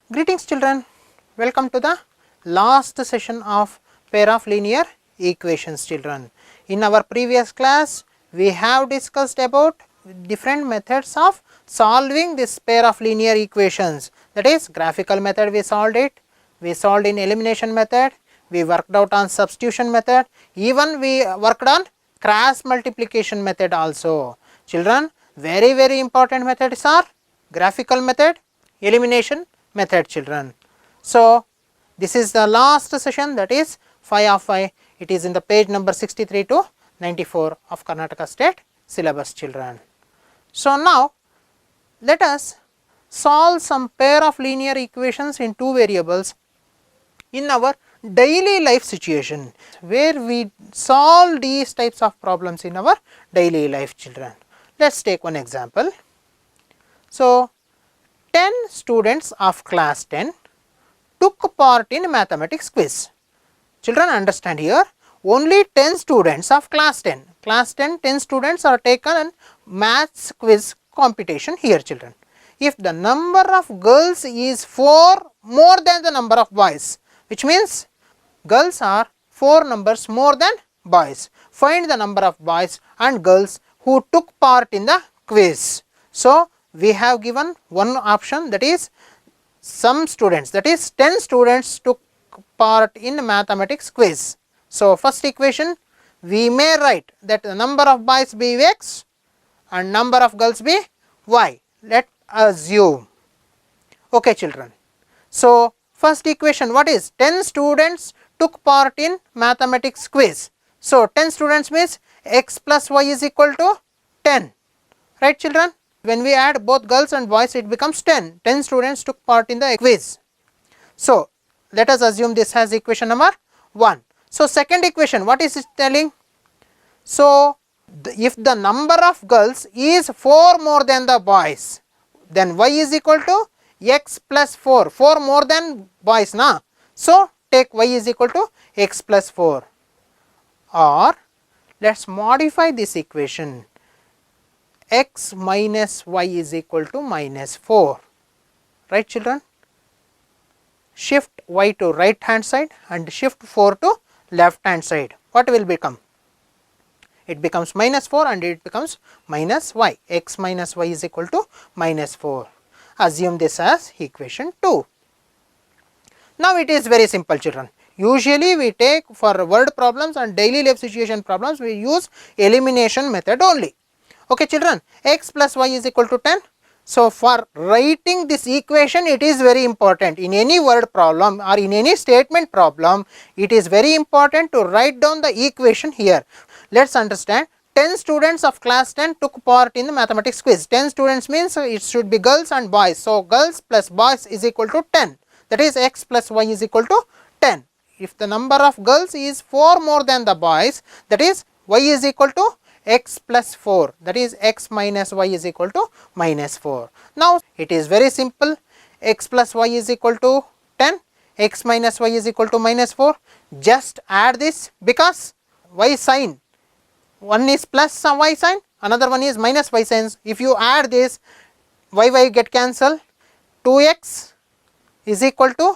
Greetings children, welcome to the last session of pair of linear equations children. In our previous class, we have discussed about different methods of solving this pair of linear equations, that is graphical method we solved it, we solved in elimination method, we worked out on substitution method, even we worked on cross multiplication method also. Children, very important methods are graphical method, elimination method children. So, this is the last session, that is 5 of 5, it is in the page number 63 to 94 of Karnataka State syllabus children. So, now let us solve some pair of linear equations in two variables in our daily life situation, where we solve these types of problems in our daily life children. Let us take one example. So, 10 students of class 10 took part in mathematics quiz. Children, understand here, only 10 students of class 10, 10 students are taken in maths quiz competition here children. If the number of girls is 4 more than the number of boys, which means girls are 4 numbers more than boys, find the number of boys and girls who took part in the quiz. So, we have given one option, that is some students, that is 10 students took part in mathematics quiz. So, first equation we may write that the number of boys be x and number of girls be y. Let us assume. Okay children. So, first equation what is? 10 students took part in mathematics quiz. So, 10 students means x plus y is equal to 10, right children? When we add both girls and boys, it becomes 10. 10 students took part in the quiz. So, let us assume this has equation number 1. So, second equation, what is it telling? So, if the number of girls is 4 more than the boys, then y is equal to x plus 4, 4 more than boys na. So, take y is equal to x plus 4, or let us modify this equation, x minus y is equal to minus 4, right children? Shift y to right hand side and shift 4 to left hand side. What will become? It becomes minus 4 and it becomes minus y. X minus y is equal to minus 4. Assume this as equation 2. Now, it is very simple children. Usually, we take for word problems and daily life situation problems, we use elimination method only. Okay children, x plus y is equal to 10. So, for writing this equation, it is very important in any word problem or in any statement problem, it is very important to write down the equation here. Let us understand, 10 students of class 10 took part in the mathematics quiz. 10 students means it should be girls and boys. So, girls plus boys is equal to 10, that is x plus y is equal to 10. If the number of girls is 4 more than the boys, that is y is equal to x plus 4, that is x minus y is equal to minus 4. Now, it is very simple, x plus y is equal to 10, x minus y is equal to minus 4, just add this because y sign, one is plus y sign, another one is minus y signs. If you add this, y get cancelled, 2x is equal to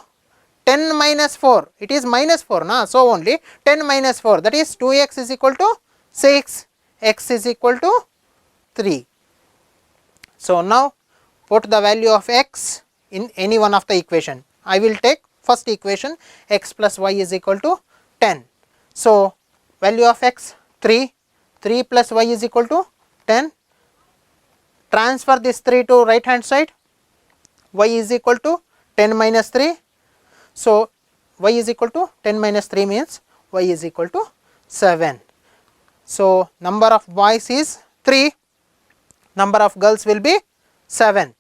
10 minus 4, it is minus 4 na, so only 10 minus 4, that is 2x is equal to 6, x is equal to 3. So, now put the value of x in any one of the equation. I will take first equation, x plus y is equal to 10. So, value of x 3, 3 plus y is equal to 10. Transfer this 3 to right hand side, y is equal to 10 minus 3. So, y is equal to 10 minus 3 means y is equal to 7. So, number of boys is 3, number of girls will be 7.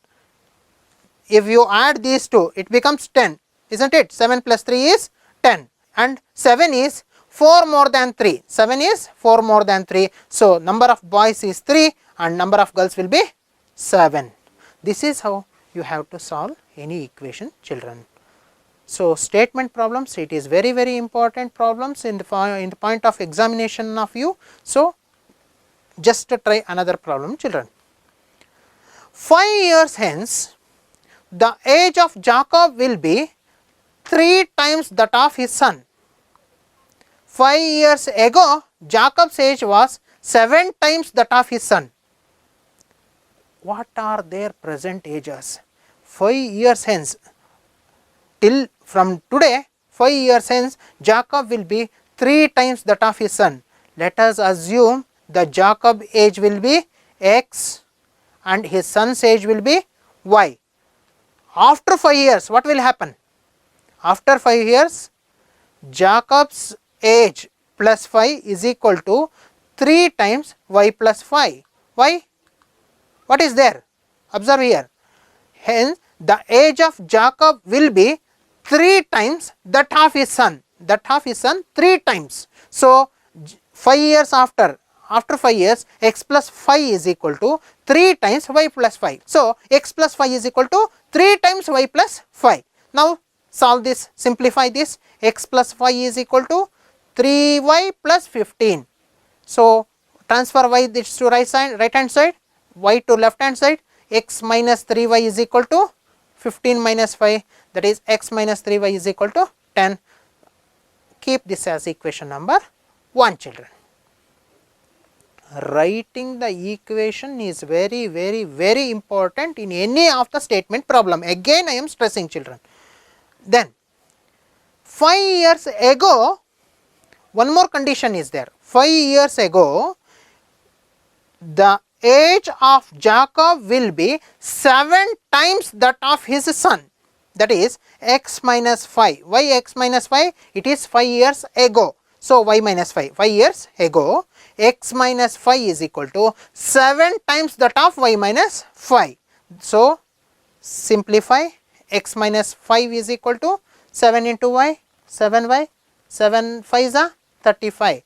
If you add these two, it becomes 10, isn't it? 7 plus 3 is 10 and 7 is 4 more than 3, 7 is 4 more than 3. So, number of boys is 3 and number of girls will be 7. This is how you have to solve any equation children. So, statement problems, it is very important problems in the point of examination of you. So, just try another problem children. 5 years hence, the age of Jacob will be 3 times that of his son. 5 years ago, Jacob's age was 7 times that of his son. What are their present ages? 5 years hence, till from today, 5 years hence, Jacob will be 3 times that of his son. Let us assume the Jacob age will be x and his son's age will be y. After 5 years, what will happen? After 5 years, Jacob's age plus 5 is equal to 3 times y plus 5. Why? What is there? Observe here. Hence, the age of Jacob will be 3 times that of his son. That of his son 3 times. So, 5 years after 5 years, x plus 5 is equal to 3 times y plus 5. So, x plus 5 is equal to 3 times y plus 5. Now, solve this, simplify this. X plus 5 is equal to 3y plus 15. So, transfer y this to right hand side, y to left hand side. X minus 3y is equal to 15 minus 5, that is x minus 3y is equal to 10. Keep this as equation number 1, children. Writing the equation is very important in any of the statement problem. Again I am stressing, children. Then 5 years ago, one more condition is there. 5 years ago, the age of Jacob will be 7 times that of his son, that is x minus 5. Why x minus 5? It is 5 years ago. So, y minus 5, 5 years ago, x minus 5 is equal to 7 times that of y minus 5. So, simplify, x minus 5 is equal to 7 into y, 7y, 7 5s are 35,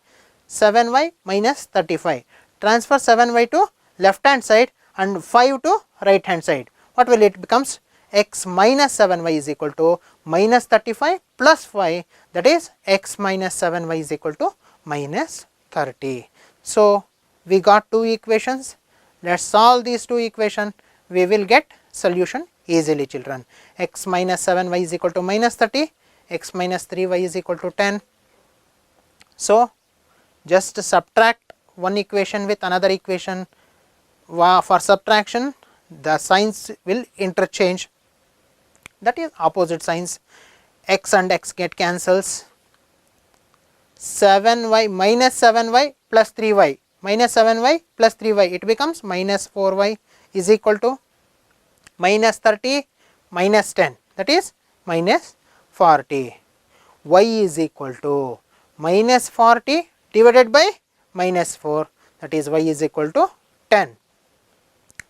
7y minus 35. Transfer 7y to left hand side and 5 to right hand side. What will it becomes? X minus 7y is equal to minus 35 plus 5, that is x minus 7y is equal to minus 30. So, we got 2 equations. Let us solve these 2 equations. We will get solution easily, children. X minus 7y is equal to minus 30, x minus 3y is equal to 10. So, just subtract one equation with another equation. For subtraction, the signs will interchange, that is opposite signs. X and x get cancels. 7y minus 7y plus 3y, minus 7y plus 3y, it becomes minus 4y is equal to minus 30 minus 10, that is minus 40. Y is equal to minus 40 divided by minus 4, that is y is equal to 10.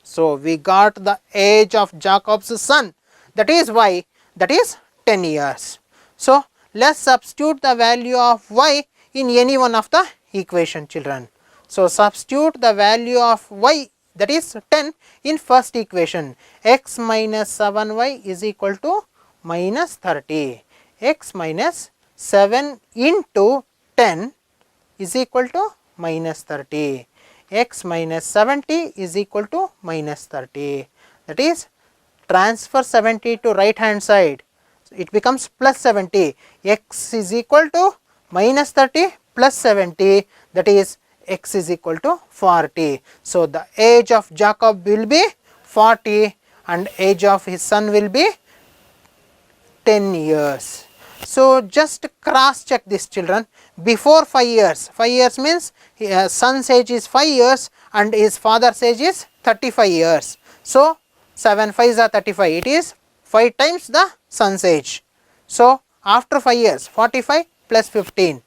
So, we got the age of Jacob's son, that is y, that is 10 years. So, let us substitute the value of y in any one of the equation, children. So, substitute the value of y, that is 10, in first equation. X minus 7y is equal to minus 30. X minus 7 into 10 is equal to minus 30. X minus 70 is equal to minus 30. That is, transfer 70 to right hand side. It becomes plus 70. X is equal to minus 30 plus 70, that is x is equal to 40. So, the age of Jacob will be 40 and age of his son will be 10 years. So, just cross check this, children. Before 5 years, 5 years means his son's age is 5 years and his father's age is 35 years. So, 7 5s are 35, it is 5 times the son's age. So, after 5 years, 45 plus 15,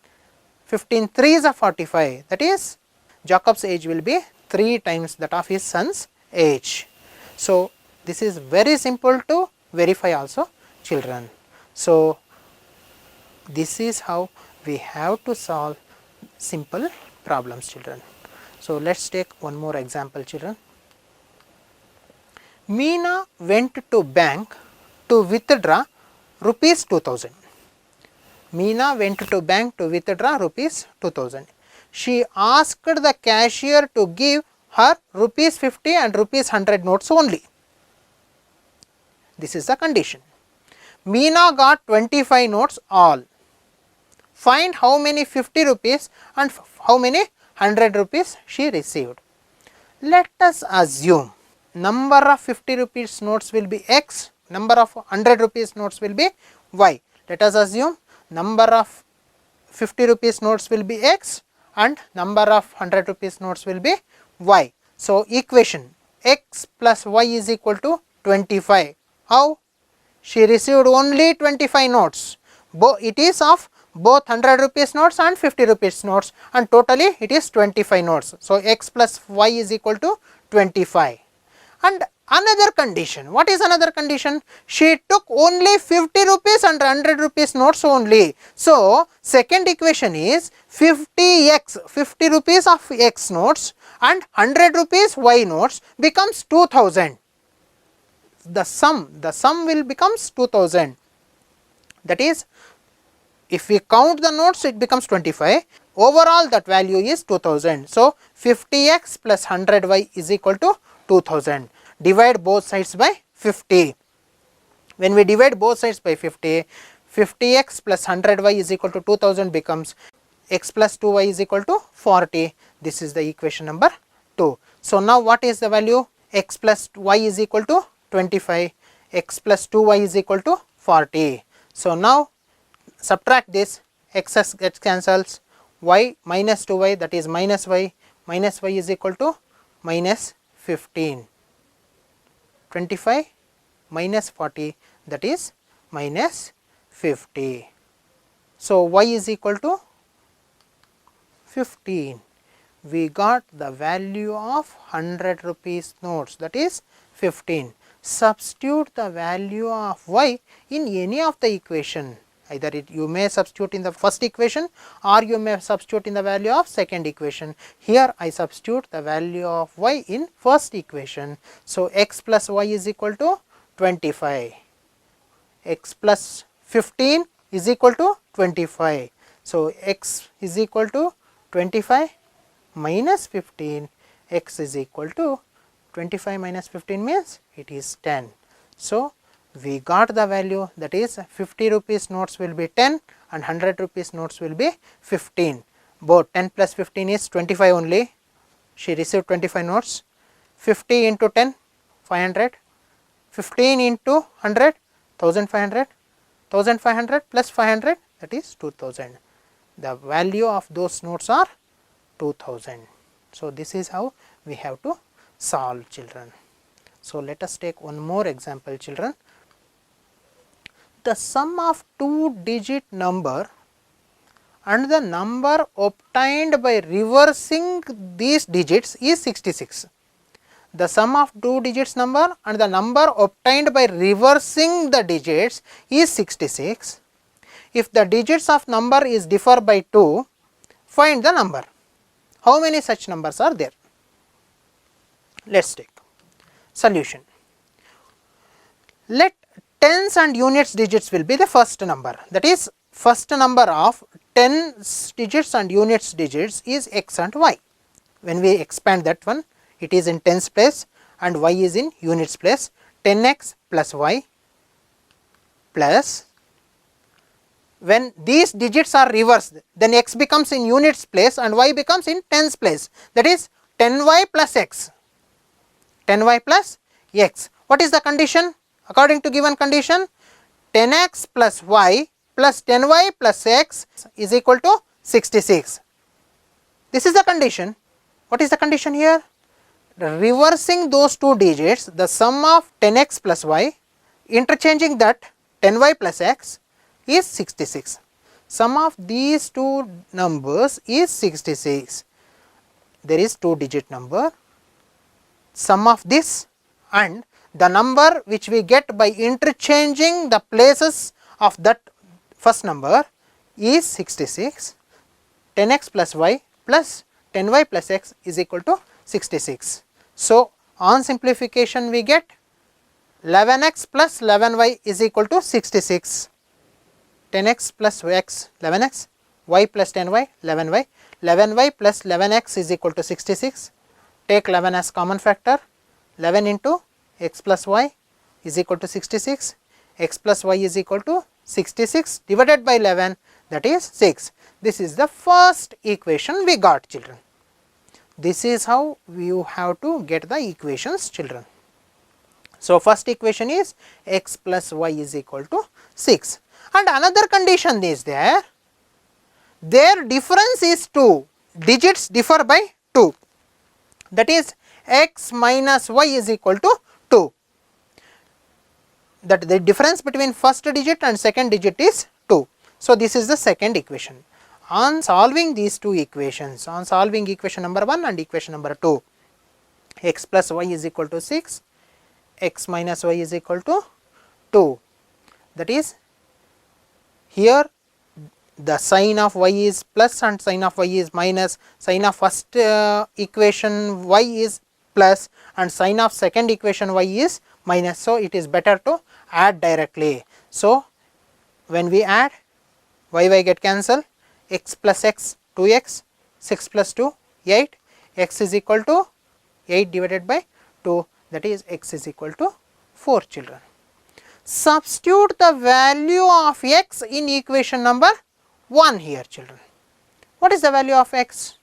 15 3s are 45, that is Jacob's age will be 3 times that of his son's age. So, this is very simple to verify also, children. So, this is how we have to solve simple problems, children. So, let us take one more example, children. Meena went to bank to withdraw rupees 2000. Meena went to bank to withdraw rupees 2000. She asked the cashier to give her rupees 50 and rupees 100 notes only. This is the condition. Meena got 25 notes all. Find how many 50 rupees and how many 100 rupees she received. Let us assume number of 50 rupees notes will be X, number of 100 rupees notes will be Y. Let us assume number of 50 rupees notes will be X and number of 100 rupees notes will be Y. So, equation X plus Y is equal to 25. How? She received only 25 notes. It is of both 100 rupees notes and 50 rupees notes, and totally it is 25 notes. So, X plus Y is equal to 25. And another condition, what is another condition? She took only 50 rupees and 100 rupees notes only. So, second equation is 50x, 50 rupees of X notes and 100 rupees Y notes becomes 2000. The sum will becomes 2000. That is, if we count the notes, it becomes 25. Overall, that value is 2000. So, 50x plus 100y is equal to 2000. Divide both sides by 50. When we divide both sides by 50, 50x plus 100y is equal to 2000 becomes x plus 2y is equal to 40. This is the equation number 2. So, now what is the value? X plus y is equal to 25, x plus 2y is equal to 40. So, now subtract this, x gets cancels, y minus 2y, that is minus y is equal to minus 15. 25 minus 40, that is minus 50. So, y is equal to 15. We got the value of 100 rupees notes, that is 15. Substitute the value of y in any of the equation. Either you may substitute in the first equation or you may substitute in the value of second equation. Here I substitute the value of y in first equation. So, x plus y is equal to 25, x plus 15 is equal to 25. So, x is equal to 25 minus 15, x is equal to 25 minus 15 means it is 10. So, we got the value, that is 50 rupees notes will be 10 and 100 rupees notes will be 15. Both 10 plus 15 is 25 only. She received 25 notes. 50 into 10, 500. 15 into 100, 1500. 1500 plus 500, that is 2000. The value of those notes are 2000. So, this is how we have to solve, children. So, let us take one more example, children. The sum of two digit number and the number obtained by reversing these digits is 66. The sum of two digits number and the number obtained by reversing the digits is 66. If the digits of number is differ by 2, find the number. How many such numbers are there? Let us take solution. Let tens and units digits will be the first number, that is first number of tens digits and units digits is x and y. When we expand that one, it is in tens place and y is in units place. 10x plus y plus, when these digits are reversed, then x becomes in units place and y becomes in tens place, that is 10y plus x. 10y plus x. What is the condition? According to given condition, 10x plus y plus 10y plus x is equal to 66. This is the condition. What is the condition here? Reversing those two digits, the sum of 10x plus y, interchanging that 10y plus x is 66. Sum of these two numbers is 66. There is two digit number. Sum of this and the number which we get by interchanging the places of that first number is 66. 10x plus y plus 10y plus x is equal to 66. So, on simplification we get 11x plus 11y is equal to 66. 10x plus x 11x, y plus 10y 11y, 11y plus 11x is equal to 66. Take 11 as common factor, 11 into x plus y is equal to 66, x plus y is equal to 66 divided by 11, that is 6. This is the first equation we got, children. This is how you have to get the equations, children. So, first equation is x plus y is equal to 6, and another condition is there, their difference is 2, digits differ by 2, that is x minus y is equal to 2, that the difference between first digit and second digit is 2. So, this is the second equation. On solving these two equations, on solving equation number 1 and equation number 2, x plus y is equal to 6, x minus y is equal to 2, that is here the sign of y is plus and sign of y is minus, sign of first equation y is plus and sign of second equation y is minus. So, it is better to add directly. So, when we add, y get cancelled, x plus x 2x, 6 plus 2 8, x is equal to 8 divided by 2, that is x is equal to 4, children. Substitute the value of x in equation number 1 here, children. What is the value of x?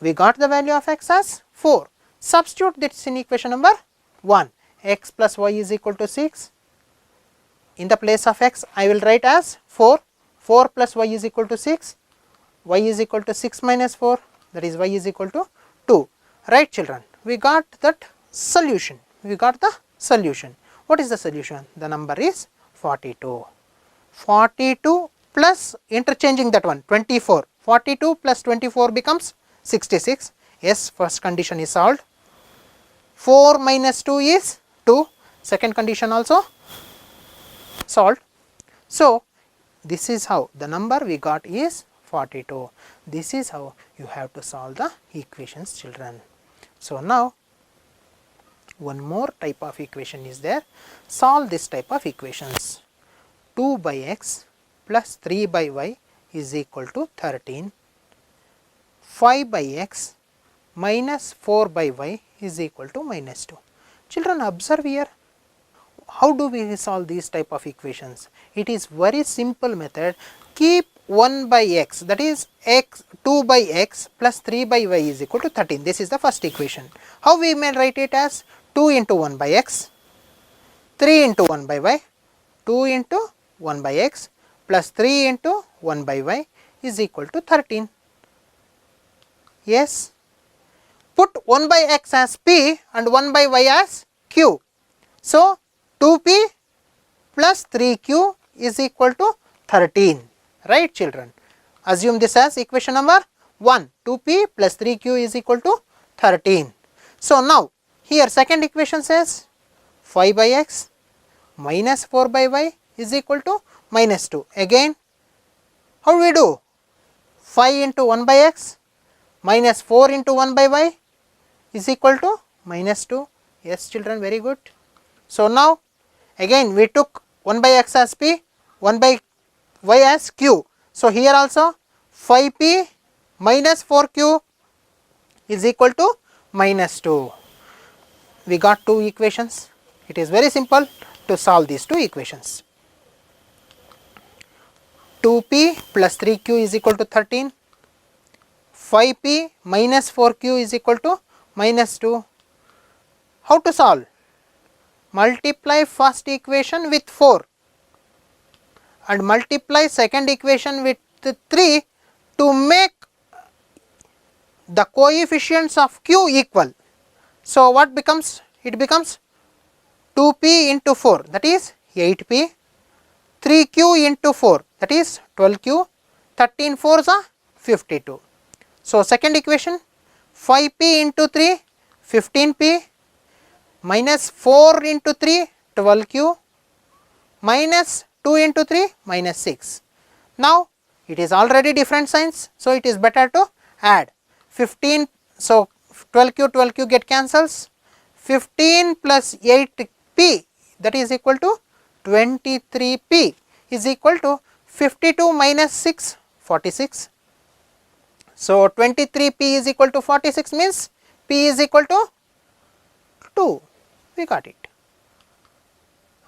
We got the value of x as 4. Substitute this in equation number 1. X plus y is equal to 6. In the place of x, I will write as 4. 4 plus y is equal to 6. Y is equal to 6 minus 4, that is y is equal to 2. Right, children? We got that solution. We got the solution. What is the solution? The number is 42. 42 plus interchanging that one 24. 42 plus 24 becomes 66. Yes, first condition is solved. 4 minus 2 is 2. Second condition also solved. So, this is how the number we got is 42. This is how you have to solve the equations, children. So, now one more type of equation is there. Solve this type of equations. 2 by x plus 3 by y is equal to 13. 5 by x minus 4 by y is equal to minus 2. Children, observe here. How do we solve these type of equations? It is very simple method. Keep 1 by x, that is x 2 by x plus 3 by y is equal to 13. This is the first equation. How we may write it as 2 into 1 by x, 3 into 1 by y, 2 into 1 by x plus 3 into 1 by y is equal to 13. Yes. Put 1 by x as p and 1 by y as q. So, 2p plus 3q is equal to 13. Right, children? Assume this as equation number 1. 2p plus 3q is equal to 13. So, now here second equation says 5 by x minus 4 by y is equal to minus 2. Again, how do we do? 5 into 1 by x minus 4 into 1 by y is equal to minus 2. Yes, children, very good. So, now again we took 1 by x as p, 1 by y as q. So, here also 5p minus 4q is equal to minus 2. We got two equations. It is very simple to solve these two equations. 2p plus 3q is equal to 13. 5p minus 4q is equal to minus 2. How to solve? Multiply first equation with 4 and multiply second equation with 3 to make the coefficients of q equal. So, what becomes? It becomes 2p into 4, that is 8p, 3q into 4, that is 12q, 13 4s are 52. So, second equation 5p into 3, 15p, minus 4 into 3, 12q, minus 2 into 3, minus 6. Now, it is already different signs, so it is better to add 15. So, 12q get cancels, 15 plus 8p, that is equal to 23p is equal to 52 minus 6, 46. So, 23p is equal to 46 means p is equal to 2. We got it.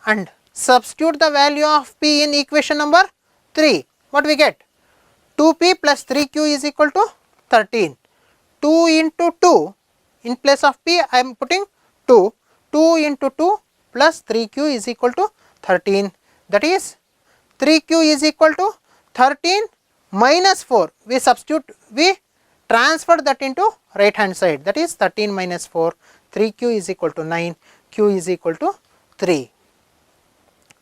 and substitute the value of p in equation number 3. What we get? 2p plus 3q is equal to 13. 2 into 2, in place of p I am putting 2. 2 into 2 plus 3q is equal to 13. That is 3q is equal to 13 minus 4. We substitute, we transfer that into right hand side. That is 13 minus 4. 3q is equal to 9. Q is equal to 3.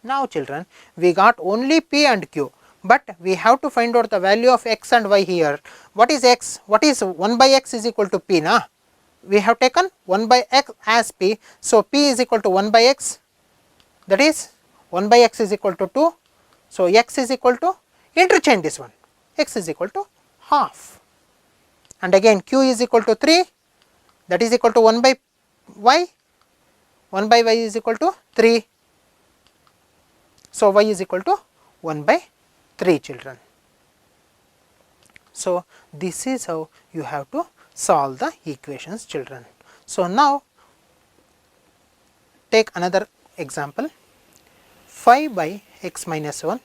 Now children, we got only p and q, but we have to find out the value of x and y here. What is x? What is 1 by x is equal to p, na? We have taken 1 by x as p, so p is equal to 1 by x, that is 1 by x is equal to 2, so x is equal to, interchange this one, x is equal to half, and again q is equal to 3, that is equal to 1 by y, 1 by y is equal to 3, so y is equal to 1 by 3 children. So this is how you have to solve the equations children. So now take another example. 5 by x minus 1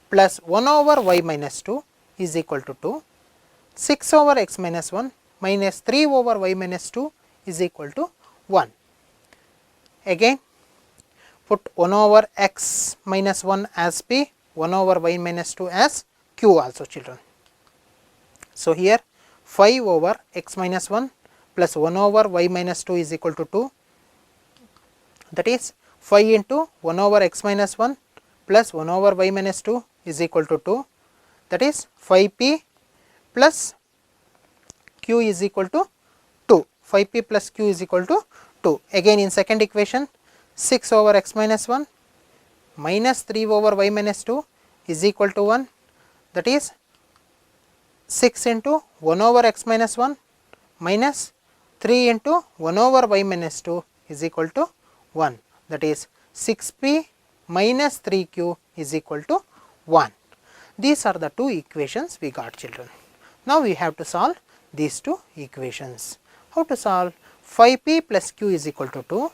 plus 1 over y minus 2 is equal to 2. 6 over x minus 1 minus 3 over y minus 2 is equal to 1. Again put 1 over x minus 1 as p, 1 over y minus 2 as q also children. So here 5 over x minus 1 plus 1 over y minus 2 is equal to 2, that is 5 into 1 over x minus 1 plus 1 over y minus 2 is equal to 2, that is 5p plus q is equal to 2, 5p plus q is equal to 2. Again in second equation, 6 over x minus 1 minus 3 over y minus 2 is equal to 1, that is 6 into 1 over x minus 1 minus 3 into 1 over y minus 2 is equal to 1, that is 6p minus 3q is equal to 1. These are the two equations we got children. Now we have to solve these two equations. How to solve? 5p plus q is equal to 2,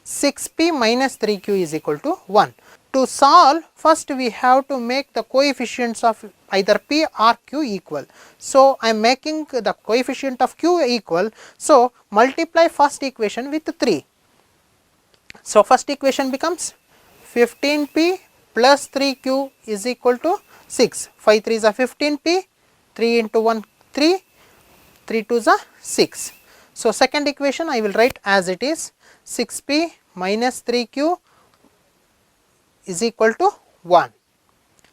6p minus 3q is equal to 1. To solve, first we have to make the coefficients of either p or q equal. So I am making the coefficient of q equal, so multiply first equation with 3. So first equation becomes 15p plus 3q is equal to 6. 5 3 is a 15p, 3 into 1 3, 3 2 is a 6. So second equation I will write as it is, 6p minus 3q is equal to 1.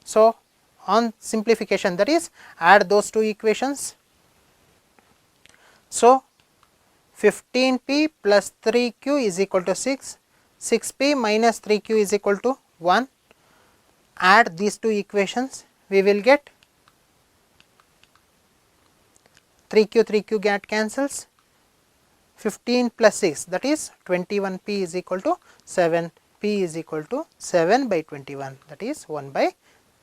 So on simplification, that is add those two equations. So 15p plus 3q is equal to 6, 6p minus 3q is equal to 1. Add these two equations, we will get 3q get cancels, 15 plus 6, that is 21p is equal to 7, p is equal to 7 by 21, that is 1 by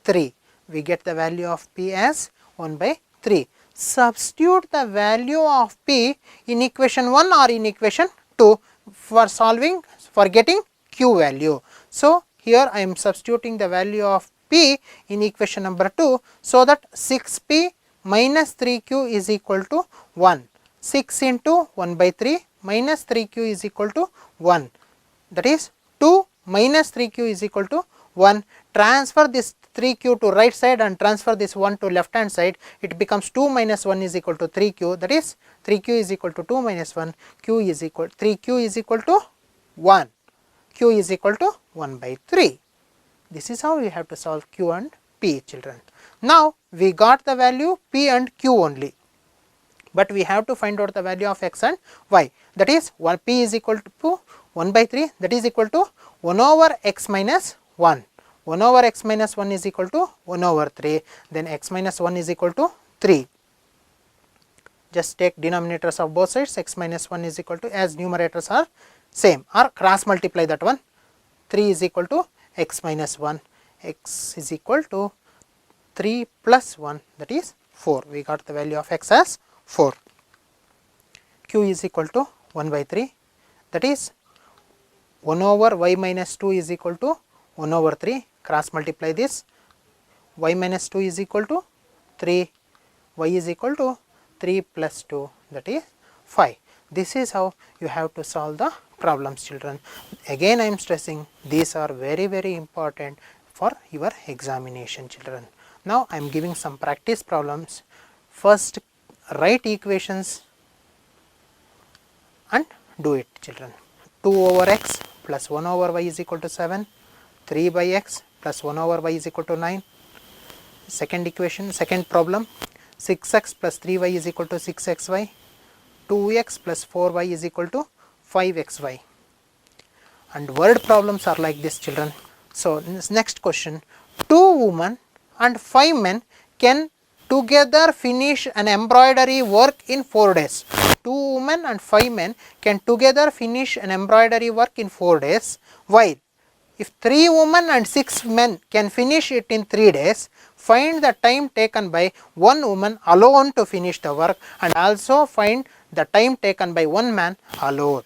3. We get the value of p as 1 by 3. Substitute the value of p in equation 1 or in equation 2 for solving, for getting q value. So here I am substituting the value of p in equation number 2, so that 6p minus 3q is equal to 1. 6 into 1 by 3 minus 3q is equal to 1, that is 2 minus 3q is equal to 1. Transfer this 3q to right side and transfer this 1 to left hand side, it becomes 2 minus 1 is equal to 3q, that is 3q is equal to 2 minus 1, q is equal, 3q is equal to 1, q is equal to 1 by 3. This is how we have to solve q and p children. Now we got the value p and q only, but we have to find out the value of x and y, that is 1 p is equal to 1 by 3, that is equal to 1 over x minus 1. 1 over x minus 1 is equal to 1 over 3, then x minus 1 is equal to 3. Just take denominators of both sides, x minus 1 is equal to, as numerators are same, or cross multiply that one, 3 is equal to x minus 1, x is equal to 3 plus 1, that is 4. We got the value of x as 4. Q is equal to 1 by 3, that is 1 over y minus 2 is equal to 1 over 3, cross multiply this, y minus 2 is equal to 3, y is equal to 3 plus 2, that is 5. This is how you have to solve the problems, children. Again I am stressing, these are very very important for your examination, children. Now I am giving some practice problems. First write equations and do it, children. 2 over x plus 1 over y is equal to 7, 3 by x plus 1 over y is equal to 9. Second equation, second problem, 6x plus 3y is equal to 6xy, 2x plus 4y is equal to 5xy. And word problems are like this, children. So this next question, 2 women and 5 men can together finish an embroidery work in 4 days. 2 women and 5 men can together finish an embroidery work in 4 days, while if 3 women and 6 men can finish it in 3 days, find the time taken by 1 woman alone to finish the work, and also find the time taken by 1 man alone.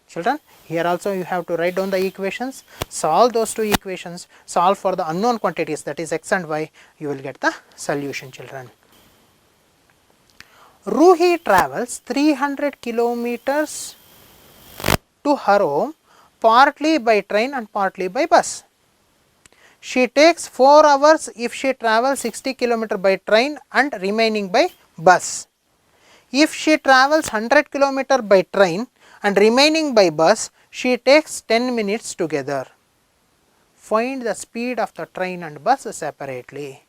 Children, here also you have to write down the equations, solve those two equations, solve for the unknown quantities, that is x and y, you will get the solution, children. Ruhi travels 300 kilometers to her home, partly by train and partly by bus. She takes 4 hours if she travels 60 km by train and remaining by bus. If she travels 100 km by train and remaining by bus, she takes 10 minutes together. Find the speed of the train and bus separately.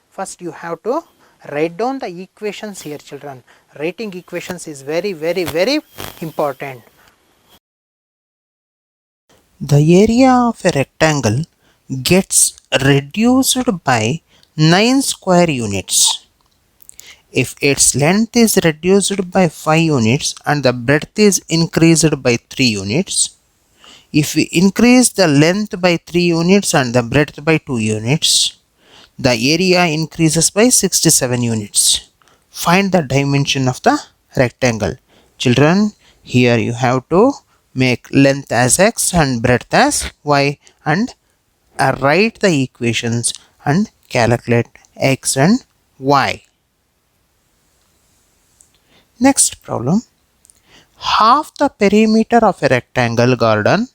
First you have to write down the equations here, children. Writing equations is very important. The area of a rectangle gets reduced by 9 square units if its length is reduced by 5 units and the breadth is increased by 3 units. If we increase the length by 3 units and the breadth by 2 units, the area increases by 67 units. Find the dimension of the rectangle. Children, here you have to make length as x and breadth as y, and write the equations and calculate x and y. Next problem. Half the perimeter of a rectangle garden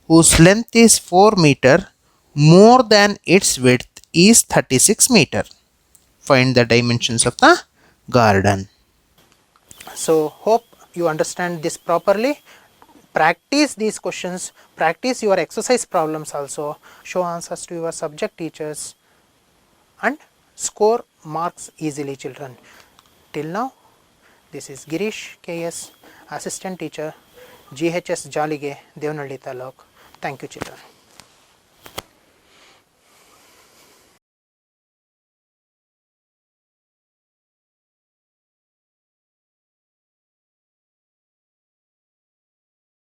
whose length is 4 meter more than its width is 36 meter. Find the dimensions of the garden. So hope you understand this properly. Practice these questions, practice your exercise problems also, show answers to your subject teachers and score marks easily, children. Till now, this is Girish KS, assistant teacher, GHS Jalige, Devnalli Taluk. Thank you, children.